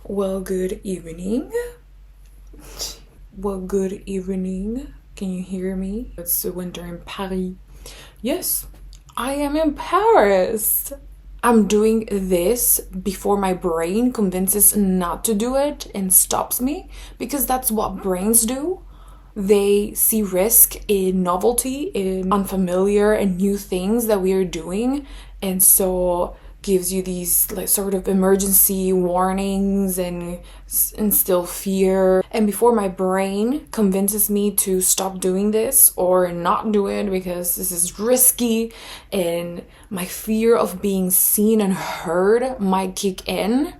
Well, good evening. Well, good evening. Can you hear me? It's winter in Paris. Yes, I am in Paris. I'm doing this before my brain convinces not to do it and stops me, because that's what brains do. They see risk in novelty, in unfamiliar and new things that we are doing, and so gives you these like sort of emergency warnings and instill fear. And before my brain convinces me to stop doing this or not do it because this is risky and my fear of being seen and heard might kick in,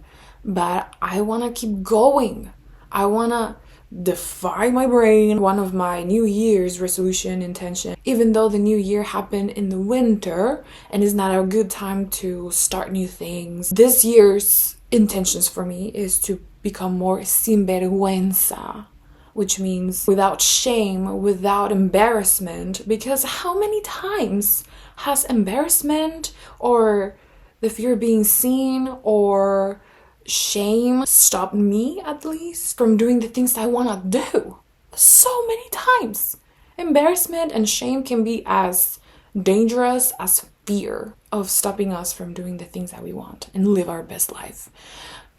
but I want to keep going. I want to defy my brain. One of my New Year's resolution intention, even though the new year happened in the winter and is not a good time to start new things, this year's intentions for me is to become more sinvergüenza, which means without shame, without embarrassment. Because how many times has embarrassment or the fear of being seen or shame stopped me, at least, from doing the things I want to do? So many times. Embarrassment and shame can be as dangerous as fear of stopping us from doing the things that we want and live our best life.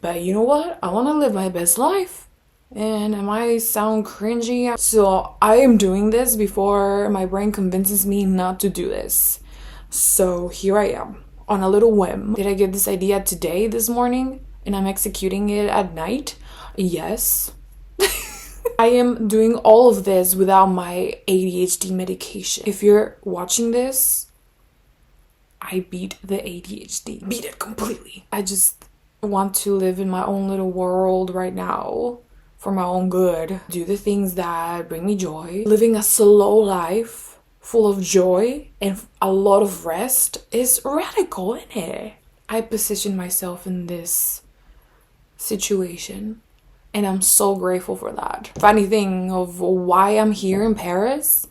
But you know what? I want to live my best life. And it might sound cringy, so I am doing this before my brain convinces me not to do this. So here I am, on a little whim. Did I get this idea today, this morning? And I'm executing it at night? Yes. I am doing all of this without my ADHD medication. If you're watching this, I beat the ADHD. Beat it completely. I just want to live in my own little world right now for my own good. Do the things that bring me joy. Living a slow life full of joy and a lot of rest is radical, isn't it? I position myself in this situation and I'm so grateful for that. Funny thing of why I'm here in Paris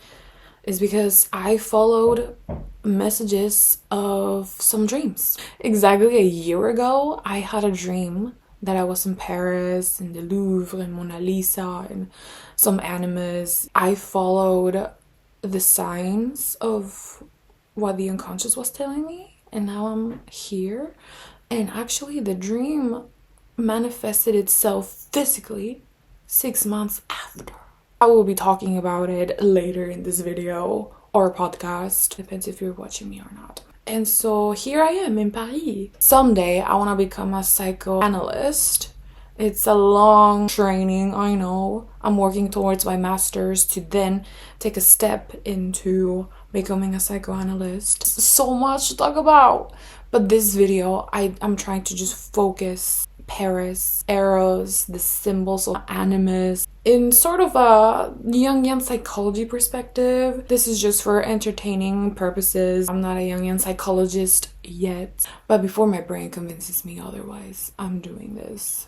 is because I followed messages of some dreams. Exactly a year ago, I had a dream that I was in Paris, in the Louvre, and Mona Lisa, and some animas. I followed the signs of what the unconscious was telling me, and now I'm here. And actually, the dream manifested itself physically 6 months after. I will be talking about it later in this video or podcast, depends if you're watching me or not. And so here I am in Paris. Someday I want to become a psychoanalyst. It's a long training, I know. I'm working towards my master's to then take a step into becoming a psychoanalyst. So much to talk about. But this video, I'm trying to just focus Paris, arrows, the symbols of animus, in sort of a Jungian psychology perspective. This is just for entertaining purposes. I'm not a Jungian psychologist yet. But before my brain convinces me otherwise, I'm doing this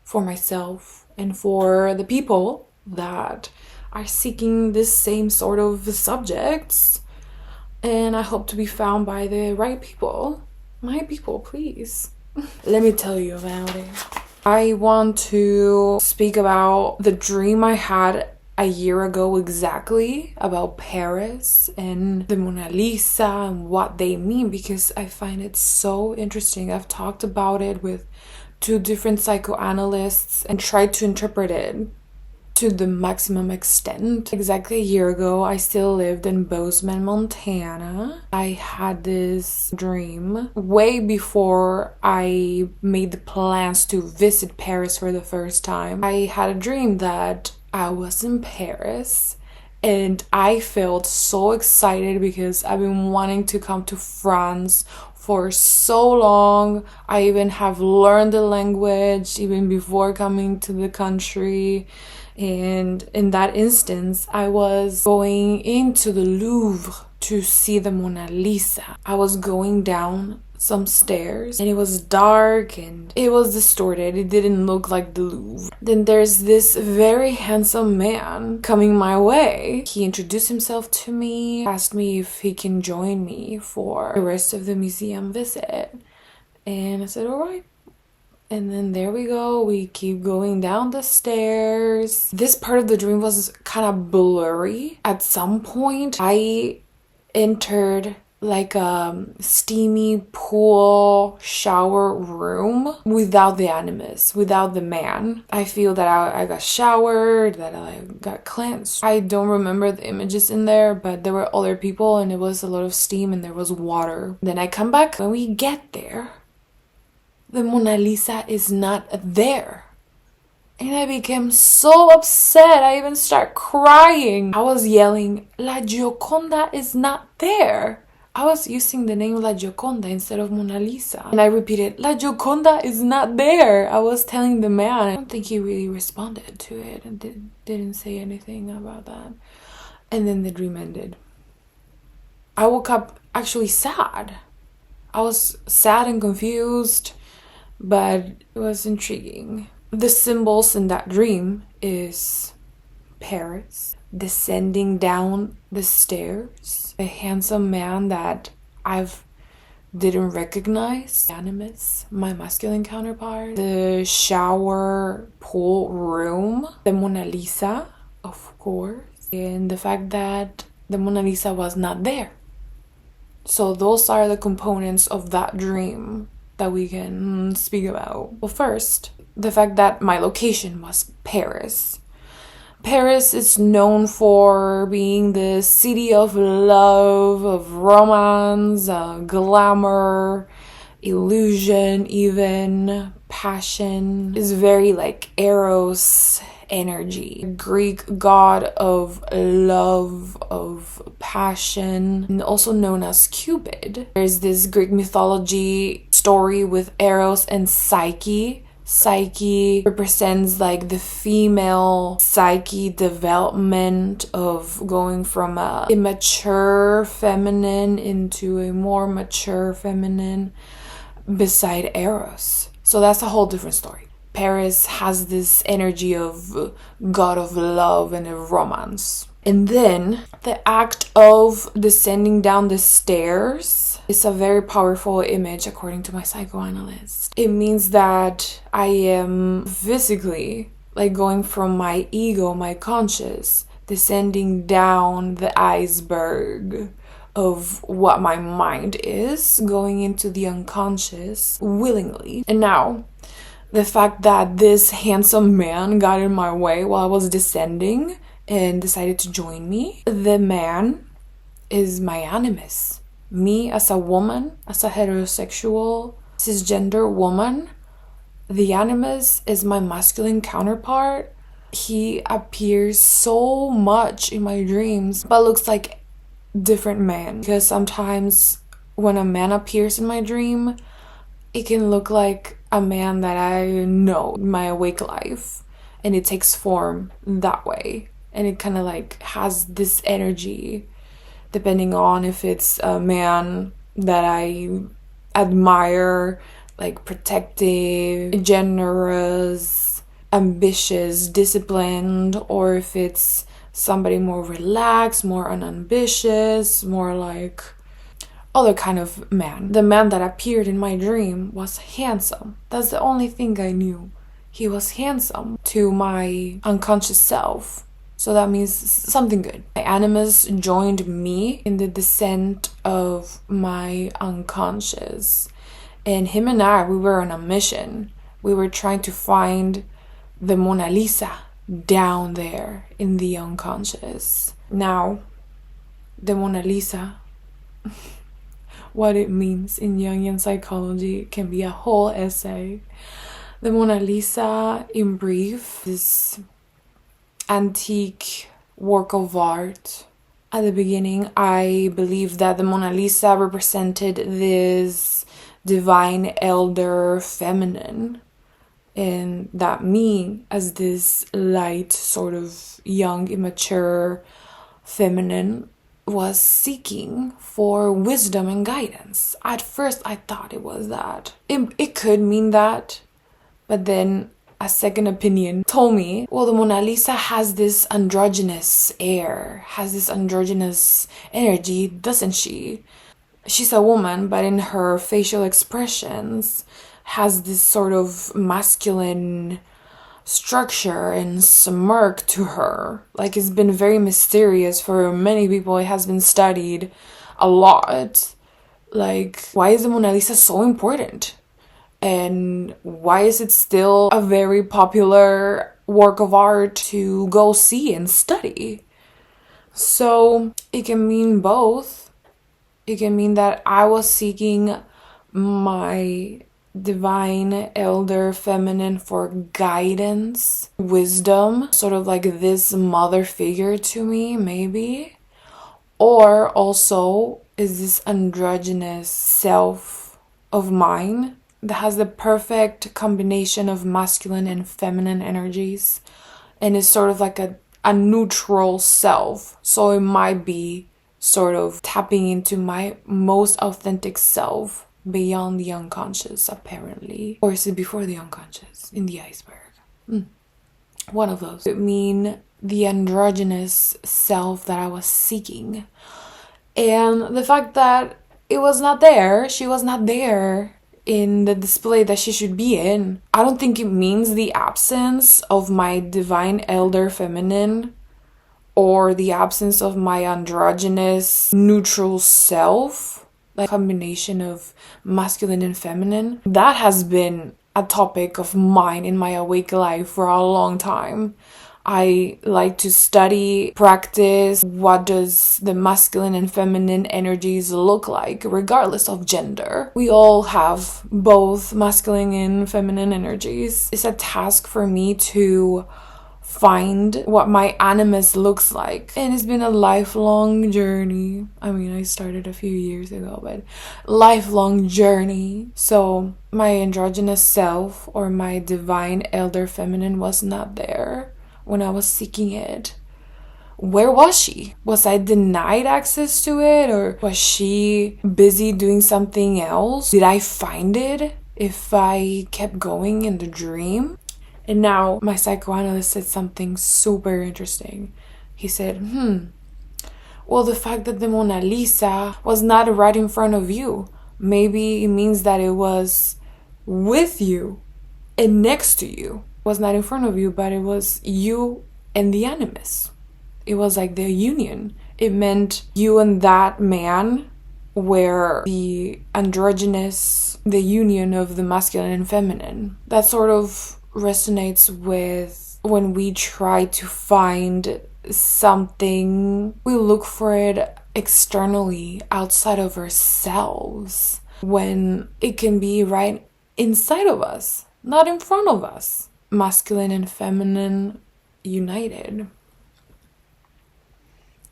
for myself and for the people that are seeking this same sort of subjects. And I hope to be found by the right people. My people, please. Let me tell you about it. I want to speak about the dream I had a year ago exactly about Paris and the Mona Lisa and what they mean, because I find it so interesting. I've talked about it with 2 different psychoanalysts and tried to interpret it to the maximum extent. Exactly a year ago, I still lived in Bozeman, Montana. I had this dream way before I made the plans to visit Paris for the first time. I had a dream that I was in Paris and I felt so excited because I've been wanting to come to France for so long. I even have learned the language even before coming to the country. And in that instance, I was going into the Louvre to see the Mona Lisa. I was going down some stairs and it was dark and it was distorted. It didn't look like the Louvre. Then there's this very handsome man coming my way. He introduced himself to me, asked me if he can join me for the rest of the museum visit. And I said, all right. And then there we go. We keep going down the stairs. This part of the dream was kind of blurry. At some point, I entered like a steamy pool shower room without the animus, without the man. I feel that I got showered, that I got cleansed. I don't remember the images in there, but there were other people and it was a lot of steam and there was water. Then I come back. When we get there, the Mona Lisa is not there. And I became so upset. I even start crying. I was yelling, La Gioconda is not there. I was using the name La Gioconda instead of Mona Lisa. And I repeated, La Gioconda is not there. I was telling the man. I don't think he really responded to it and didn't say anything about that. And then the dream ended. I woke up actually sad. I was sad and confused, but it was intriguing. The symbols in that dream is Paris descending down the stairs, a handsome man that I've didn't recognize, animus, my masculine counterpart, the shower pool room, the Mona Lisa, of course, and the fact that the Mona Lisa was not there. So those are the components of that dream that we can speak about. Well, first, the fact that my location was Paris. Paris is known for being the city of love, of romance, glamour, illusion, even passion. It's very like Eros energy. Greek god of love, of passion, and also known as Cupid. There's this Greek mythology story with Eros and Psyche. Psyche represents like the female psyche development of going from a immature feminine into a more mature feminine beside Eros. So that's a whole different story. Paris has this energy of god of love and of romance. And then the act of descending down the stairs is a very powerful image according to my psychoanalyst. It means that I am physically like going from my ego, my conscious, descending down the iceberg of what my mind is, going into the unconscious willingly. And now, the fact that this handsome man got in my way while I was descending and decided to join me. The man is my animus. Me as a woman, as a heterosexual, cisgender woman, the animus is my masculine counterpart. He appears so much in my dreams, but looks like different men. Because sometimes when a man appears in my dream, it can look like a man that I know in my awake life, and it takes form that way, and it kind of like has this energy depending on if it's a man that I admire, like protective, generous, ambitious, disciplined, or if it's somebody more relaxed, more unambitious, more like other kind of man. The man that appeared in my dream was handsome. That's the only thing I knew. He was handsome to my unconscious self. So that means something good. My animus joined me in the descent of my unconscious. And him and I, we were on a mission. We were trying to find the Mona Lisa down there in the unconscious. Now, the Mona Lisa, what it means in Jungian psychology can be a whole essay. The Mona Lisa, in brief, is antique work of art. At the beginning, I believed that the Mona Lisa represented this divine elder feminine, and that me, as this light, sort of young, immature feminine, was seeking for wisdom and guidance. At first, I thought it was that. It could mean that, but then a second opinion told me, well, the Mona Lisa has this androgynous air, has this androgynous energy, doesn't she? She's a woman, but in her facial expressions has this sort of masculine structure and smirk to her. Like, it's been very mysterious for many people. It has been studied a lot. Like, why is the Mona Lisa so important? And why is it still a very popular work of art to go see and study? So it can mean both. It can mean that I was seeking my divine elder feminine for guidance, wisdom, sort of like this mother figure to me, maybe. Or also is this androgynous self of mine that has the perfect combination of masculine and feminine energies, and is sort of like a neutral self. So it might be sort of tapping into my most authentic self beyond the unconscious, apparently. Or is it before the unconscious, in the iceberg? One of those. It mean the androgynous self that I was seeking. And the fact that it was not there, she was not there in the display that she should be in, I don't think it means the absence of my divine elder feminine or the absence of my androgynous neutral self, like combination of masculine and feminine. That has been a topic of mine in my awake life for a long time. I like to study, practice, what does the masculine and feminine energies look like, regardless of gender. We all have both masculine and feminine energies. It's a task for me to find what my animus looks like. And it's been a lifelong journey. I mean, I started a few years ago, but lifelong journey. So my androgynous self or my divine elder feminine was not there when I was seeking it. Where was she? Was I denied access to it, or was she busy doing something else? Did I find it if I kept going in the dream? And now my psychoanalyst said something super interesting. He said, well, the fact that the Mona Lisa was not right in front of you, maybe it means that it was with you and next to you. Was not in front of you, but it was you and the animus. It was like the union. It meant you and that man were the androgynous, the union of the masculine and feminine. That sort of resonates with when we try to find something, we look for it externally outside of ourselves, when it can be right inside of us, not in front of us. Masculine and feminine united.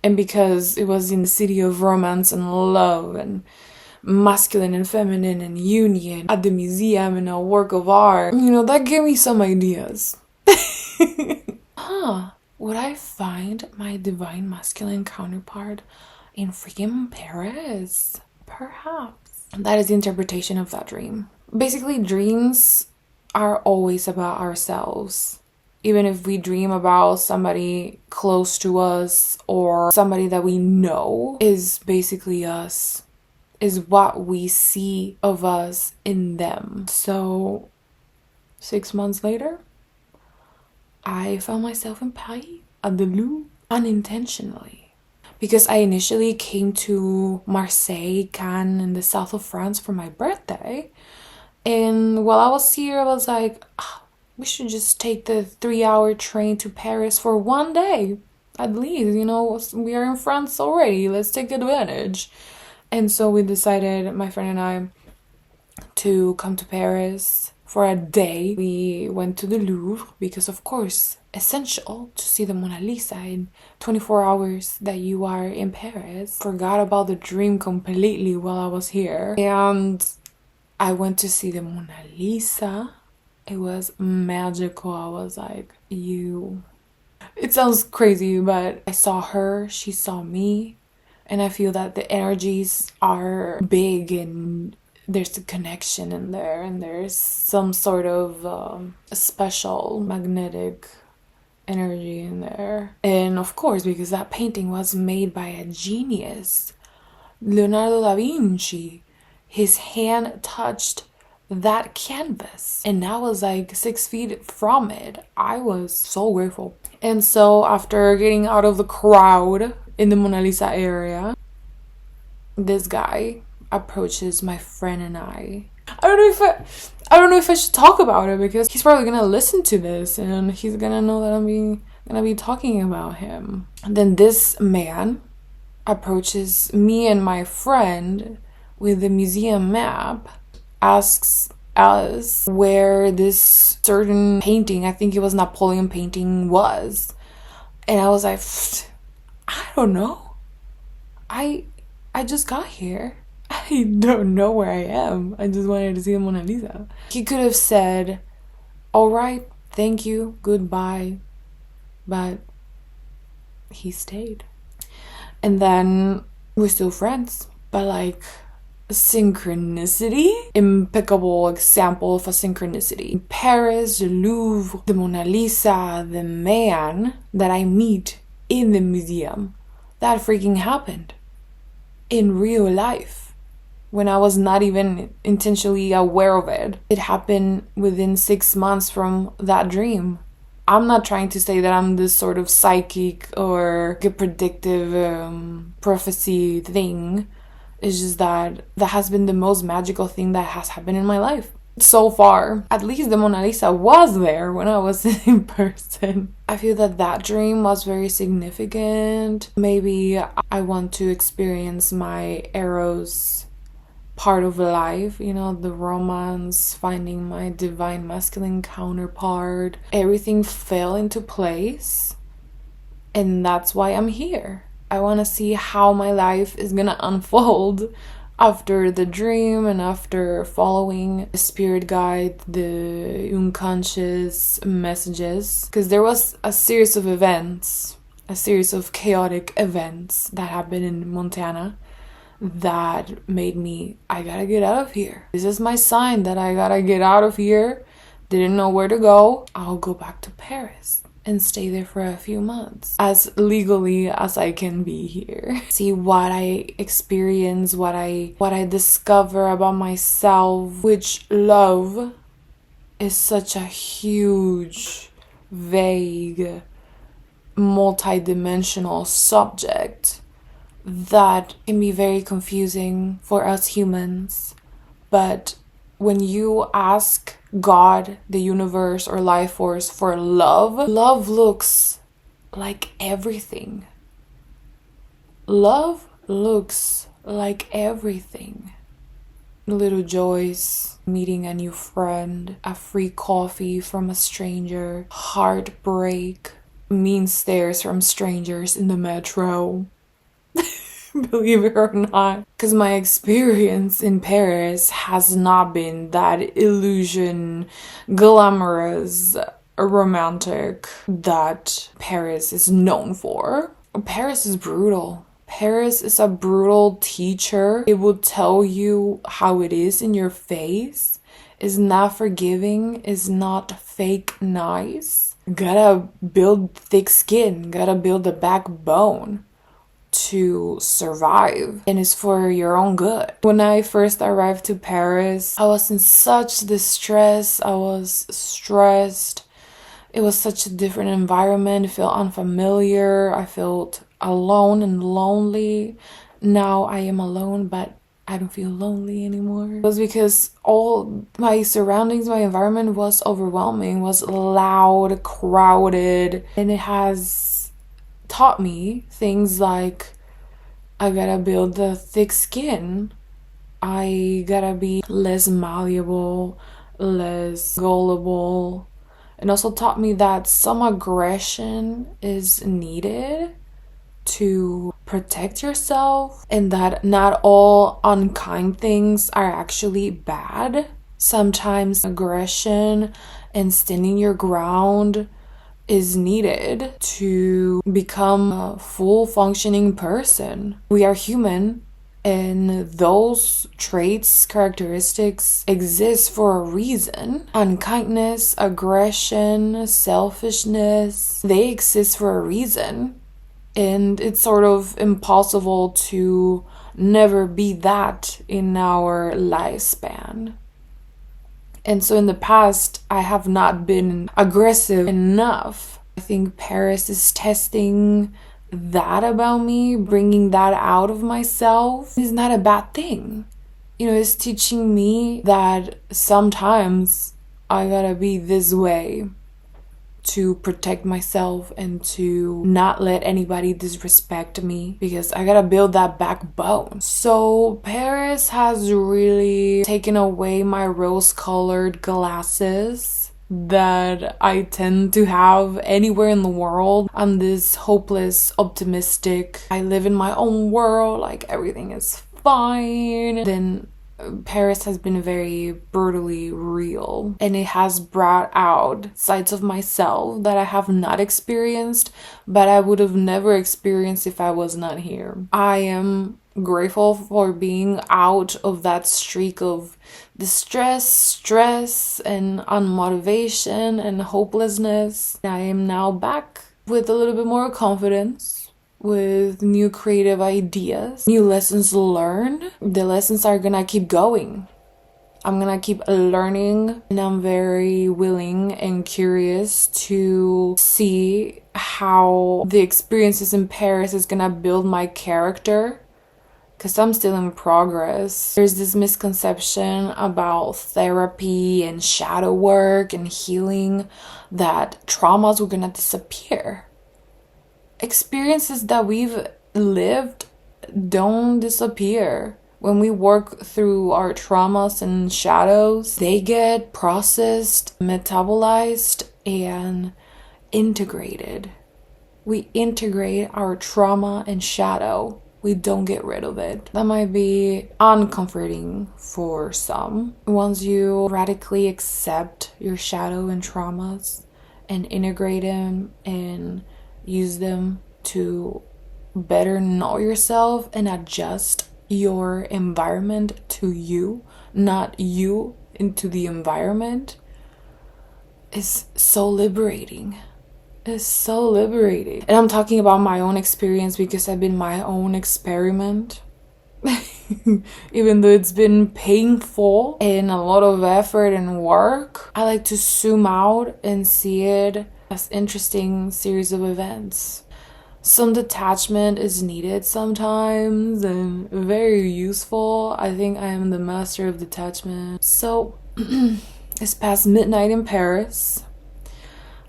And because it was in the city of romance and love and masculine and feminine and union at the museum and a work of art, that gave me some ideas. Would I find my divine masculine counterpart in freaking Paris? Perhaps. That is the interpretation of that dream. Basically, dreams are always about ourselves. Even if we dream about somebody close to us or somebody that we know is basically us, is what we see of us in them. So 6 months later, I found myself in Paris at the Louvre unintentionally. Because I initially came to Marseille, Cannes, in the south of France for my birthday. And while I was here, I was like, we should just take the 3-hour train to Paris for one day. At least, we are in France already. Let's take advantage. And so we decided, my friend and I, to come to Paris for a day. We went to the Louvre because, of course, essential to see the Mona Lisa in 24 hours that you are in Paris. Forgot about the dream completely while I was here. And I went to see the Mona Lisa. It was magical. I was like, It sounds crazy, but I saw her, she saw me, and I feel that the energies are big and there's a connection in there, and there's some sort of special magnetic energy in there. And of course, because that painting was made by a genius, Leonardo da Vinci. His hand touched that canvas. And I was like 6 feet from it. I was so grateful. And so after getting out of the crowd in the Mona Lisa area, this guy approaches my friend and I. I don't know if I should talk about it because he's probably gonna listen to this and he's gonna know that I'm gonna be talking about him. And then this man approaches me and my friend with the museum map, asks us where this certain painting, I think it was Napoleon painting, was. And I was like, I don't know. I just got here. I don't know where I am. I just wanted to see the Mona Lisa. He could have said, all right, thank you, goodbye. But he stayed. And then we're still friends. But like, synchronicity? Impeccable example of a synchronicity. Paris, the Louvre, the Mona Lisa, the man that I meet in the museum. That freaking happened. In real life. When I was not even intentionally aware of it. It happened within 6 months from that dream. I'm not trying to say that I'm this sort of psychic or a predictive prophecy thing. It's just that has been the most magical thing that has happened in my life. So far, at least the Mona Lisa was there when I was in person. I feel that dream was very significant. Maybe I want to experience my Eros part of life, you know, the romance, finding my divine masculine counterpart. Everything fell into place, and that's why I'm here. I want to see how my life is gonna unfold after the dream and after following the spirit guide, the unconscious messages, because there was a series of events, a series of chaotic events that happened in Montana that made me, I gotta get out of here. This is my sign that I gotta get out of here. Didn't know where to go. I'll go back to Paris and stay there for a few months, as legally as I can be here. See what I experience, what I discover about myself, which love is such a huge, vague, multi-dimensional subject that can be very confusing for us humans. But when you ask God, the universe, or life force for love, love looks like everything. Love looks like everything. Little joys, meeting a new friend, a free coffee from a stranger, heartbreak, mean stares from strangers in the metro. Believe it or not. Because my experience in Paris has not been that illusion, glamorous, romantic that Paris is known for. Paris is brutal. Paris is a brutal teacher. It will tell you how it is in your face. Is not forgiving, is not fake nice. Gotta build thick skin, gotta build a backbone to survive, and it's for your own good. When I first arrived to Paris, I was in such distress. I was stressed. It was such a different environment. It felt unfamiliar. I felt alone and lonely. Now I am alone, but I don't feel lonely anymore. It was because all my surroundings, my environment was overwhelming, was loud, crowded, and it has taught me things like I gotta build a thick skin. I gotta be less malleable, less gullible. And also taught me that some aggression is needed to protect yourself, and that not all unkind things are actually bad. Sometimes aggression and standing your ground is needed to become a full functioning person. We are human, and those traits, characteristics exist for a reason. Unkindness, aggression, selfishness, they exist for a reason. And it's sort of impossible to never be that in our lifespan. And so in the past, I have not been aggressive enough. I think Paris is testing that about me, bringing that out of myself. It's not a bad thing. You know, it's teaching me that sometimes I gotta be this way to protect myself and to not let anybody disrespect me, because I gotta build that backbone. So Paris has really taken away my rose-colored glasses that I tend to have anywhere in the world. I'm this hopeless, optimistic, I live in my own world, like everything is fine. Then Paris has been very brutally real, and it has brought out sides of myself that I have not experienced, but I would have never experienced if I was not here. I am grateful for being out of that streak of distress, stress, and unmotivation and hopelessness. I am now back with a little bit more confidence, with new creative ideas, new lessons learned. The lessons are gonna keep going. I'm gonna keep learning, and I'm very willing and curious to see how the experiences in Paris is gonna build my character, because I'm still in progress. There's this misconception about therapy and shadow work and healing that traumas were gonna disappear. Experiences that we've lived don't disappear. When we work through our traumas and shadows, they get processed, metabolized, and integrated. We integrate our trauma and shadow. We don't get rid of it. That might be uncomforting for some. Once you radically accept your shadow and traumas and integrate them and use them to better know yourself and adjust your environment to you, not you into the environment, is so liberating. It's so liberating. And I'm talking about my own experience because I've been my own experiment. Even though it's been painful and a lot of effort and work, I like to zoom out and see it as interesting series of events. Some detachment is needed sometimes and very useful. I think I am the master of detachment. So it's past midnight in Paris.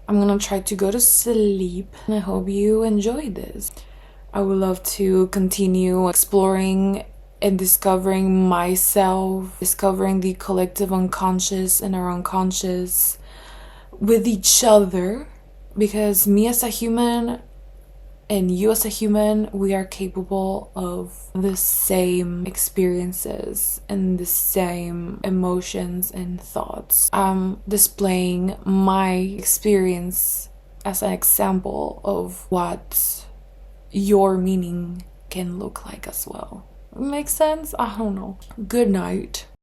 I'm gonna try to go to sleep, and I hope you enjoyed this. I would love to continue exploring and discovering myself, discovering the collective unconscious and our unconscious with each other, because me as a human and you as a human, we are capable of the same experiences and the same emotions and thoughts. I'm displaying my experience as an example of what your meaning can look like as well. Makes sense? I don't know. Good night.